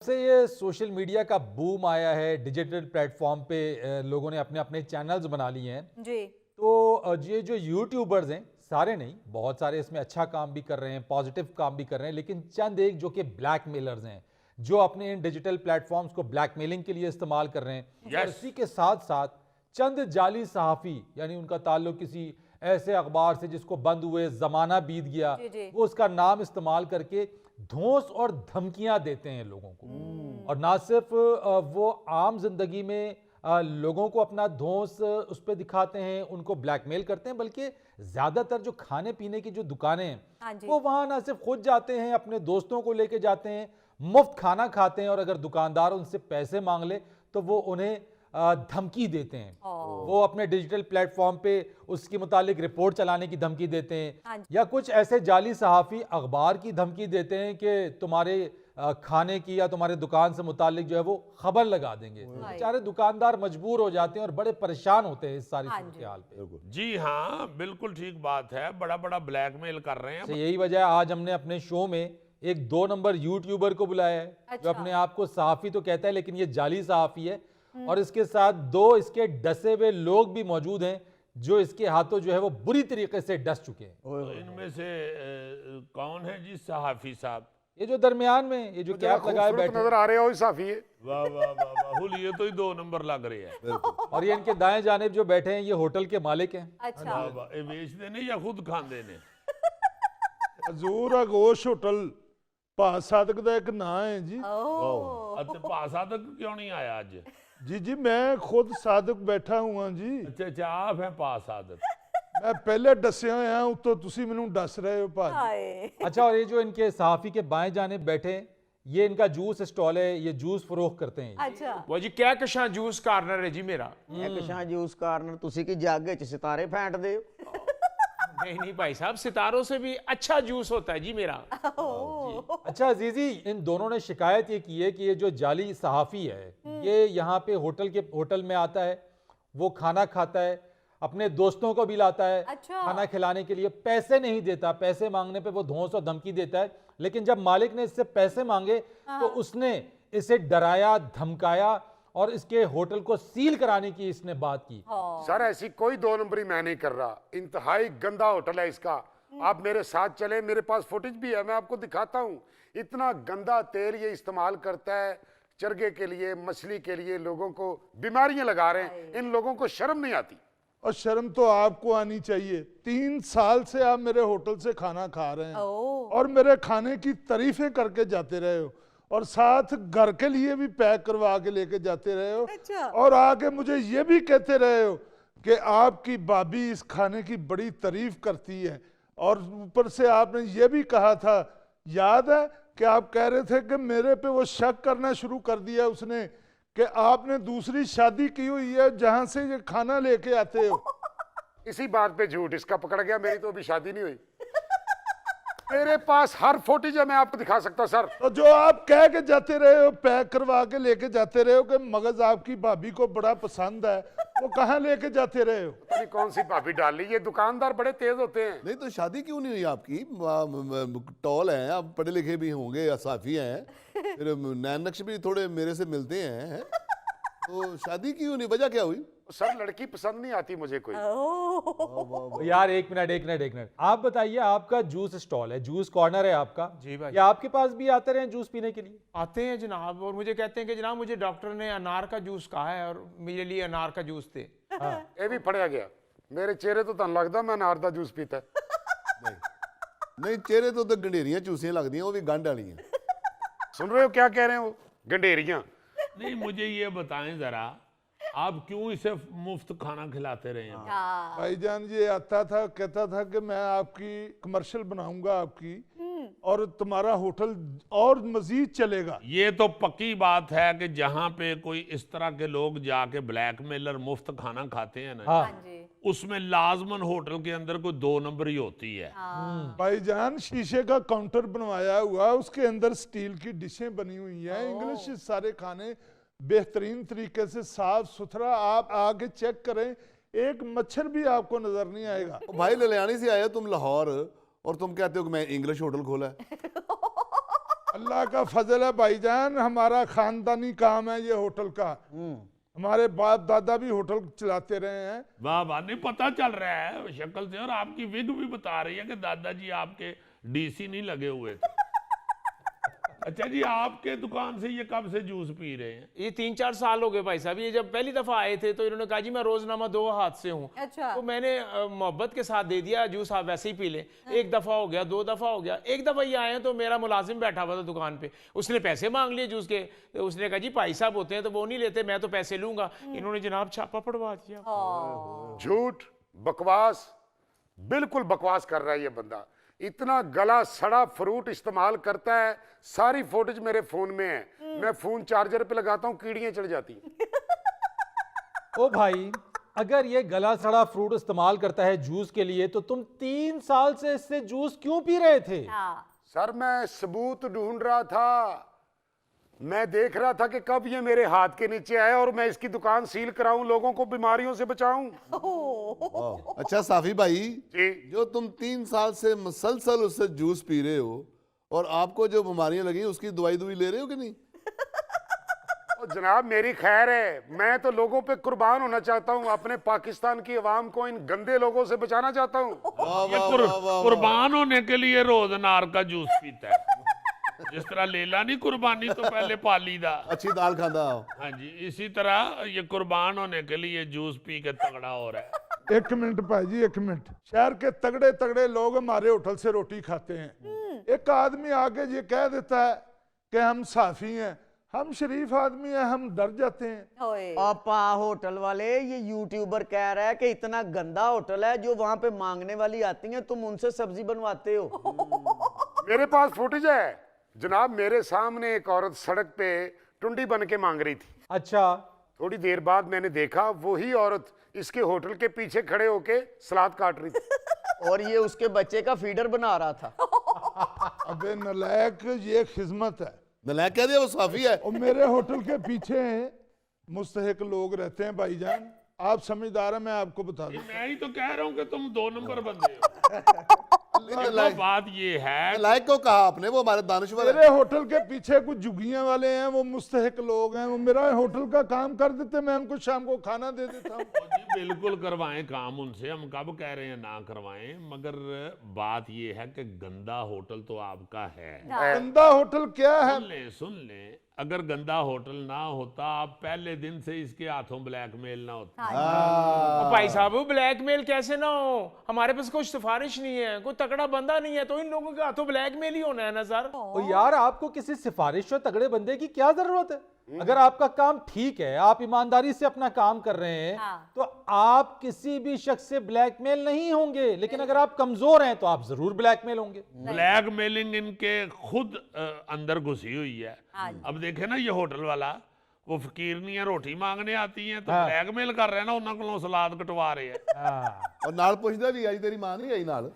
से ये social media का बूम आया है, डिजिटल प्लेटफॉर्म पे लोगों ने अपने अपने चैनल्स बना लिए हैं। जी। तो ये जो यूट्यूबर्स हैं, सारे नहीं, बहुत सारे इसमें अच्छा काम भी कर रहे हैं, पॉजिटिव काम भी कर रहे हैं, लेकिन चंद एक जो कि ब्लैकमेलर्स हैं, जो अपने इन डिजिटल प्लेटफॉर्म्स को ब्लैकमेलिंग के लिए इस्तेमाल कर रहे हैं। और इसी के साथ साथ चंद जाली सहाफ़ी, यानी उनका ताल्लुक किसी ऐसे अखबार से जिसको बंद हुए ज़माना बीत गया, जी, जी। वो उसका नाम इस्तेमाल करके धौंस और धमकियां देते हैं लोगों को। और ना सिर्फ वो आम जिंदगी में लोगों को अपना धौंस उस पर दिखाते हैं, उनको ब्लैकमेल करते हैं, बल्कि ज्यादातर जो खाने पीने की जो दुकानें हैं, हाँ जी। वो वहां ना सिर्फ खुद जाते हैं, अपने दोस्तों को लेके जाते हैं, मुफ्त खाना खाते हैं, और अगर दुकानदार उनसे पैसे मांग ले तो वो उन्हें धमकी देते हैं। वो अपने डिजिटल प्लेटफॉर्म पे उसके मुतालिक रिपोर्ट चलाने की धमकी देते हाँ हैं, जी। या कुछ ऐसे जाली सहाफ़ी अखबार की धमकी देते हैं कि तुम्हारे खाने की या तुम्हारे दुकान से मुतालिक जो है वो खबर लगा देंगे। बेचारे दुकानदार मजबूर हो जाते हैं और बड़े परेशान होते हैं इस सारी हाँ सूरत जी। हाल पे। जी हाँ, बिल्कुल ठीक बात है। बड़ा बड़ा ब्लैकमेल कर रहे तो हैं। यही वजह है आज हमने अपने शो में एक 2 नंबर यूट्यूबर को बुलाया है, जो अच्छा। अपने आप को सहाफ़ी तो कहता है लेकिन ये जाली सहाफ़ी है। और इसके साथ 2 इसके डसे हुए लोग भी मौजूद हैं, जो इसके हाथों जो है वो बुरी तरीके से डस चुके हैं। तो इनमें से कौन है जी सहाफी साहब? ये जो दरमियान में ये जो कैप लगाए बैठे नजर आ रहे हो साफी है। वाह वाह वाह वाह, हुल ये तो ही 2 नंबर लग रहे हैं। और ये इनके दाएं जानिब जो बैठे हैं, ये होटल के मालिक हैं। अच्छा। वाह वाह, ये बेचते ने या खुद खांदे ने? हजूर आगोश होटल भा सादक दा एक नाम है जी। ओह। अच्छा, भाषा तक क्यों नहीं आया आज? जी जी मैं खुद सादक बैठा हुआ जी। अच्छा अच्छा, आप हैं पास आदत। मैं पहले डसया होया उतो तुसी मैनू डस रहे हो भाजी। हाय। अच्छा, और ये जो इनके सहाफ़ी के बाएं जानिब बैठे हैं, ये इनका जूस स्टॉल है, ये जूस फरोख्त करते हैं। अच्छा। वो जी क्या कशा जूस कार्नर है जी मेरा। ਇੱਕ ਸ਼ਾਂ ਜੂਸ ਕਾਰਨਰ ਤੁਸੀਂ ਕੀ ਜੱਗ ਵਿੱਚ ਸਿਤਾਰੇ ਫੈਂਟਦੇ ਹੋ। नहीं नहीं भाई साहब, सितारों से भी अच्छा जूस होता है जी मेरा। अच्छा अजीजी, इन दोनों ने शिकायत ये की है कि ये जो जाली सहाफ़ी है, ये यहाँ पे होटल में आता है, वो खाना खाता है, अपने दोस्तों को भी लाता है अच्छा। खाना खिलाने के लिए, पैसे नहीं देता, पैसे मांगने पे वो धौंस और धमकी देता है। लेकिन जब मालिक ने इससे पैसे मांगे तो उसने इसे डराया, धमकाया और इसके होटल को सील कराने की इसने बात की। सर ऐसी कोई 2 नंबरी मैं नहीं कर रहा, इंतहाई गंदा होटल है इसका। आप मेरे साथ चले, मेरे पास फुटेज भी है, मैं आपको दिखाता हूँ। इतना गंदा तेल ये इस्तेमाल करता है चरगे के लिए, मछली के लिए, लोगों को बीमारियां लगा रहे हैं। इन लोगों को शर्म नहीं आती। और शर्म तो आपको आनी चाहिए। 3 साल से आप मेरे होटल से खाना खा रहे हैं ओह। और मेरे खाने की तारीफें करके जाते रहे हो, और साथ घर के लिए भी पैक करवा के लेके जाते रहे हो। अच्छा। और आगे मुझे ये भी कहते रहे हो कि आपकी भाभी इस खाने की बड़ी तारीफ करती है। और ऊपर से आपने ये भी कहा था, याद है कि आप कह रहे थे कि मेरे पे वो शक करना शुरू कर दिया उसने कि आपने दूसरी शादी की हुई है जहां से ये खाना लेके आते हो। इसी बात पे झूठ इसका पकड़ गया। मेरी तो अभी शादी नहीं हुई। मेरे पास हर फुटेज है, मैं आपको दिखा सकता हूं सर। तो जो आप कह के जाते रहे हो, पैक करवा के लेके जाते रहे हो कि मगज आपकी भाभी को बड़ा पसंद है, वो कहाँ लेके जाते रहे हो? पता नहीं कौन सी भाभी डाल ली। ये दुकानदार बड़े तेज होते हैं। नहीं तो शादी क्यों नहीं हुई आपकी? टॉल हैं आप, पढ़े लिखे भी होंगे या साफी हैं, फिर नैन नक्श भी थोड़े मेरे से मिलते हैं, तो शादी क्यों नहीं? वजह क्या हुई? सर लड़की पसंद नहीं आती मुझे कोई। यार एक मिनट, आप बताइए, आपका जूस स्टॉल है, जूस कॉर्नर है आपका जी भाई। या आपके पास भी आते रहे जूस पीने के लिए? आते हैं जनाब, और मुझे कहते हैं कि जनाब मुझे डॉक्टर ने अनार का जूस कहा है और मेरे लिए अनार का जूस थे। ये भी फड़िया गया। मेरे चेहरे तो तन लगता मैं अनार दा जूस पीता। नहीं चेहरे तो गंढेरियां चूसियां लगदियां, वो भी गंढ वाली हैं। सुन रहे हो क्या कह रहे हैं वो? गंडेरियां। नहीं, मुझे ये बताएं जरा, आप क्यों इसे मुफ्त खाना खिलाते रहे हैं? भाईजान ये आता था, कहता था कि मैं आपकी कमर्शियल बनाऊंगा आपकी, और तुम्हारा होटल और मजीद चलेगा। ये तो पक्की बात है कि जहां पे कोई इस तरह के लोग जाके ब्लैकमेलर मुफ्त खाना खाते हैं ना, हाँ, उसमें लाजमन होटल के अंदर कोई 2 नंबर ही होती है। भाईजान शीशे का काउंटर बनवाया हुआ, उसके अंदर स्टील की डिशें बनी हुई हैं, इंग्लिश सारे खाने बेहतरीन तरीके से साफ सुथरा। आप आके चेक करें, एक मच्छर भी आपको नजर नहीं आएगा। भाई ललियानी से आए तुम लाहौर, और तुम कहते हो कि मैं इंग्लिश होटल खोला है। अल्लाह का फजल है भाईजान, हमारा खानदानी काम है ये होटल का। हमारे बाप दादा भी होटल चलाते रहे हैं। वाह वाह, नहीं पता चल रहा है शक्ल से, और आपकी विग भी बता रही है कि दादाजी आपके डीसी नहीं लगे हुए थे। अच्छा जी, आपके दुकान से ये कब से जूस पी रहे हैं? ये 3-4 साल हो गए भाई साहब। ये जब पहली दफा आए थे तो इन्होंने कहा जी मैं रोजनामा 2 हाथ से हूँ। अच्छा। तो मैंने मोहब्बत के साथ दे दिया जूस, आप वैसे ही पी लें। एक दफा हो गया, 2 दफा हो गया, एक दफा ये आए हैं तो मेरा मुलाजिम बैठा हुआ था दुकान पे, उसने पैसे मांग लिए जूस के। तो उसने कहा जी भाई साहब होते हैं तो वो नहीं लेते, मैं तो पैसे लूंगा। इन्होंने जनाब छापा पड़वा दिया। झूठ, बकवास, बिल्कुल बकवास कर रहा है ये बंदा। इतना गला सड़ा फ्रूट इस्तेमाल करता है, सारी फोटेज मेरे फोन में है। मैं फोन चार्जर पे लगाता हूँ, कीड़ियां चढ़ जाती हैं। ओ भाई, अगर ये गला सड़ा फ्रूट इस्तेमाल करता है जूस के लिए, तो तुम 3 साल से इससे जूस क्यों पी रहे थे? सर मैं सबूत ढूंढ रहा था, मैं देख रहा था कि कब ये मेरे हाथ के नीचे आए और मैं इसकी दुकान सील कराऊं, लोगों को बीमारियों से बचाऊं। अच्छा साफी भाई, जी। जो तुम 3 साल से मुसलसल उससे जूस पी रहे हो और आपको जो बीमारियां लगी उसकी दवाई ले रहे हो कि नहीं? और जनाब मेरी खैर है, मैं तो लोगों पे कुर्बान होना चाहता हूं, अपने पाकिस्तान की अवाम को इन गंदे लोगों से बचाना चाहता हूं। वाह ये वाह वाह वाह। कुर्बान होने के लिए रोज अनार का जूस पीता है। जिस तरह लेला नहीं कुर्बानी तो पहले पाली दा। अच्छी दाल खांदा। हाँ जी, इसी तरह ये कुर्बान होने के लिए जूस पी के तगड़ा हो रहा है। 1 मिनट भाई जी, 1 मिनट। शहर के तगड़े तगड़े लोग हमारे होटल से रोटी खाते हैं। एक आदमी आके ये कह देता है कि हम साफी हैं, हम शरीफ आदमी हैं, हम डर जाते हैं। पापा होटल वाले, ये यूट्यूबर कह रहा है कि इतना गंदा होटल है, जो वहां पे मांगने वाली आती हैं तुम उनसे सब्जी बनवाते हो। मेरे पास फुटेज है जनाब, मेरे सामने एक औरत सड़क पे टुंडी बन के मांग रही थी। अच्छा। थोड़ी देर बाद मैंने देखा वही औरत इसके होटल के पीछे खड़े होके सलाद काट रही थी। और ये उसके बच्चे का फीडर बना रहा था। अबे नलायक, ये खिदमत है। नलायक कह दिया, वो साफी है। और मेरे होटल के पीछे मुस्तहिक लोग रहते हैं भाईजान, आप समझदार हैं, मैं आपको बता दूं। मैं ही तो कह रहा हूँ कि तुम 2 नंबर बंदे हो। तो बात ये है, नलायक को कहा आपने, वो हमारे दानिश्वर है। मेरे होटल के पीछे कुछ जुगियां वाले हैं, वो मुस्तहिक लोग हैं, वो मेरा होटल का काम कर देते, मैं उनको शाम को खाना दे देता हूँ। जी बिल्कुल करवाएं काम उनसे, हम कब कह रहे हैं ना करवाएं, मगर बात ये है कि गंदा होटल तो आपका है। गंदा होटल क्या है? सुन ले, अगर गंदा होटल ना होता, आप पहले दिन से इसके हाथों ब्लैकमेल ना होता। तो भाई साहब ब्लैकमेल कैसे ना हो, हमारे पास कोई सिफारिश नहीं है, कोई तगड़ा बंदा नहीं है, तो इन लोगों के हाथों ब्लैकमेल ही होना है ना सर। तो यार, आपको किसी सिफारिश और तगड़े बंदे की क्या जरूरत है? अगर आपका काम ठीक है, आप ईमानदारी से अपना काम कर रहे हैं, तो आप किसी भी शख्स से ब्लैकमेल नहीं होंगे। लेकिन अगर आप कमजोर हैं तो आप जरूर ब्लैकमेल होंगे। ब्लैकमेलिंग इनके खुद अंदर घुसी हुई है। अब देखे ना, ये होटल वाला, वो फकीरनियां रोटी मांगने आती हैं तो ब्लैकमेल कर रहे हैं ना, उन्होंने को सलाद कटवा रहे हैं। और नाल पुछदा भी आई तेरी मां नहीं आई नाल।